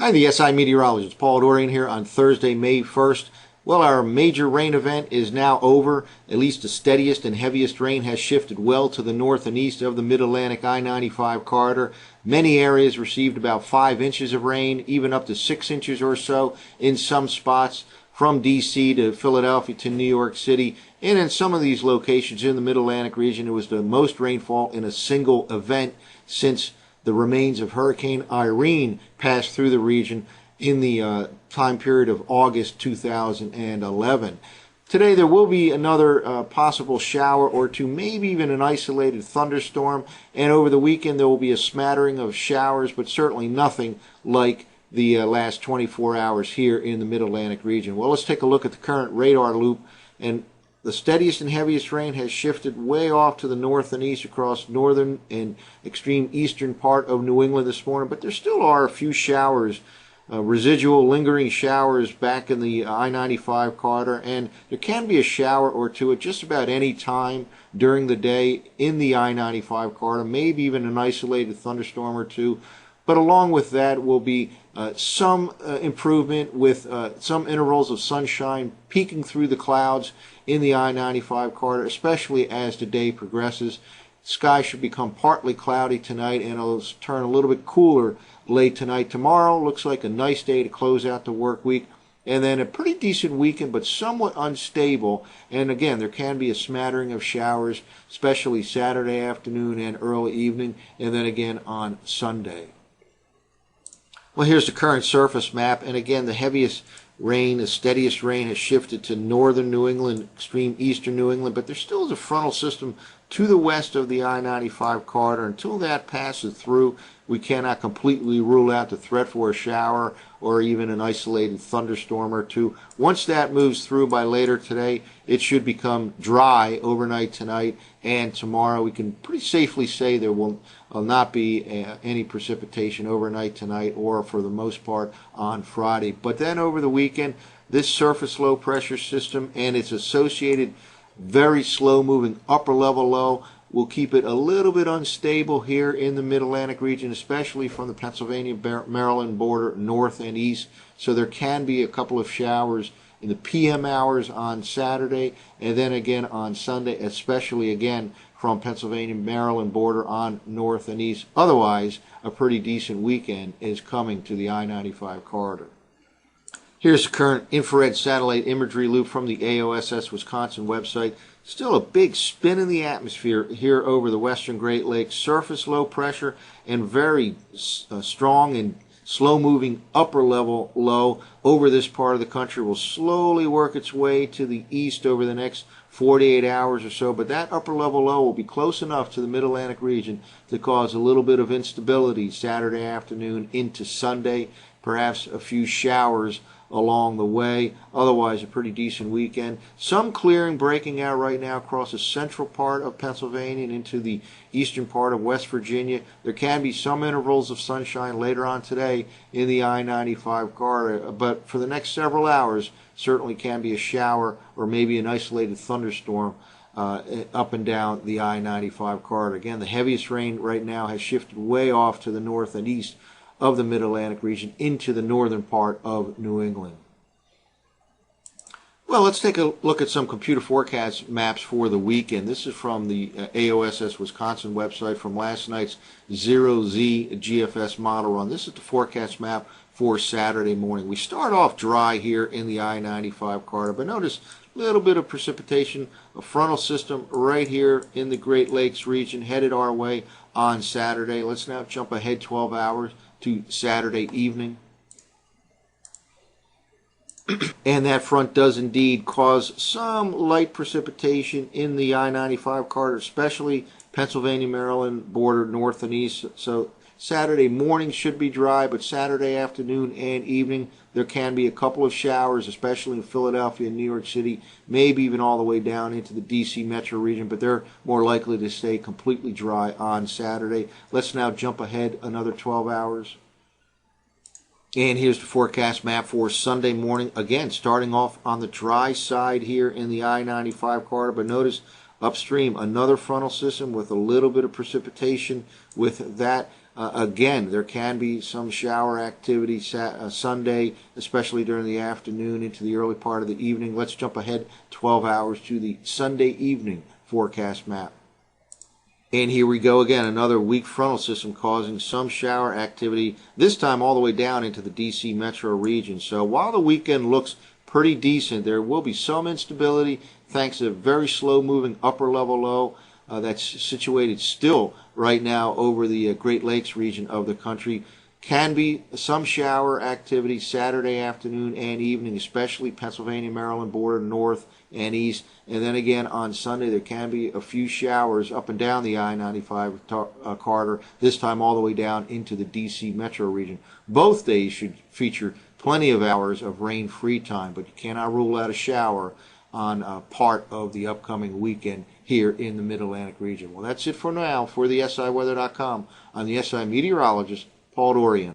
Hi, the SI meteorologist Paul Dorian here on Thursday, May 1st. Well, our major rain event is now over. At least the steadiest and heaviest rain has shifted well to the north and east of the Mid-Atlantic I-95 corridor. Many areas received about 5 inches of rain, even up to 6 inches or so in some spots, from D.C. to Philadelphia to New York City. And in some of these locations in the Mid-Atlantic region, it was the most rainfall in a single event since the remains of Hurricane Irene passed through the region in the time period of August 2011. Today there will be another possible shower or two, maybe even an isolated thunderstorm, and over the weekend there will be a smattering of showers, but certainly nothing like the last 24 hours here in the Mid-Atlantic region. Well, let's take a look at the current radar loop, and the steadiest and heaviest rain has shifted way off to the north and east across northern and extreme eastern part of New England this morning, but there still are a few showers, residual lingering showers back in the I-95 corridor, and there can be a shower or two at just about any time during the day in the I-95 corridor, maybe even an isolated thunderstorm or two. But along with that will be some improvement with some intervals of sunshine peeking through the clouds in the I-95 corridor, especially as the day progresses. Sky should become partly cloudy tonight, and it'll turn a little bit cooler late tonight. Tomorrow looks like a nice day to close out the work week, and then a pretty decent weekend, but somewhat unstable. And again, there can be a smattering of showers, especially Saturday afternoon and early evening, and then again on Sunday. Well, here's the current surface map, and again, the heaviest rain, the steadiest rain has shifted to northern New England, extreme eastern New England, but there still is a frontal system to the west of the I-95 corridor. Until that passes through, we cannot completely rule out the threat for a shower or even an isolated thunderstorm or two. Once that moves through by later today, it should become dry overnight tonight, and tomorrow we can pretty safely say there will not be any precipitation overnight tonight or for the most part on Friday. But then over the weekend, this surface low pressure system and its associated very slow moving upper level low will keep it a little bit unstable here in the Mid-Atlantic region, especially from the Pennsylvania-Maryland border north and east. So there can be a couple of showers in the PM hours on Saturday, and then again on Sunday, especially again from Pennsylvania-Maryland border on north and east. Otherwise, a pretty decent weekend is coming to the I-95 corridor. Here's the current infrared satellite imagery loop from the AOSS Wisconsin website. Still a big spin in the atmosphere here over the western Great Lakes. Surface low pressure and very strong and slow-moving upper level low over this part of the country will slowly work its way to the east over the next 48 hours or so. But that upper level low will be close enough to the Mid-Atlantic region to cause a little bit of instability Saturday afternoon into Sunday, perhaps a few showers along the way. Otherwise, a pretty decent weekend. Some clearing breaking out right now across the central part of Pennsylvania and into the eastern part of West Virginia. There can be some intervals of sunshine later on today in the I-95 corridor, but for the next several hours, certainly can be a shower or maybe an isolated thunderstorm up and down the I-95 corridor. Again, the heaviest rain right now has shifted way off to the north and east of the Mid-Atlantic region into the northern part of New England. Well, let's take a look at some computer forecast maps for the weekend. This is from the AOSS Wisconsin website from last night's 0Z GFS model run. This is the forecast map for Saturday morning. We start off dry here in the I-95 corridor, but notice a little bit of precipitation, a frontal system right here in the Great Lakes region headed our way on Saturday. Let's now jump ahead 12 hours to Saturday evening. And that front does indeed cause some light precipitation in the I-95 corridor, especially Pennsylvania-Maryland border north and east. So Saturday morning should be dry, but Saturday afternoon and evening there can be a couple of showers, especially in Philadelphia and New York City, maybe even all the way down into the D.C. metro region, but they're more likely to stay completely dry on Saturday. Let's now jump ahead another 12 hours. And here's the forecast map for Sunday morning. Again, starting off on the dry side here in the I-95 corridor, but notice upstream another frontal system with a little bit of precipitation with that Again, there can be some shower activity Sunday, especially during the afternoon into the early part of the evening. Let's jump ahead 12 hours to the Sunday evening forecast map. And here we go again, another weak frontal system causing some shower activity, this time all the way down into the D.C. metro region. So while the weekend looks pretty decent, there will be some instability thanks to a very slow-moving upper-level low that's situated still right now over the Great Lakes region of the country. Can be some shower activity Saturday afternoon and evening, especially Pennsylvania, Maryland border north and east. And then again on Sunday, there can be a few showers up and down the I-95 corridor, this time all the way down into the D.C. metro region. Both days should feature plenty of hours of rain-free time, but you cannot rule out a shower on part of the upcoming weekend here in the Mid-Atlantic region. Well, that's it for now for the SIweather.com. I'm the SI meteorologist, Paul Dorian.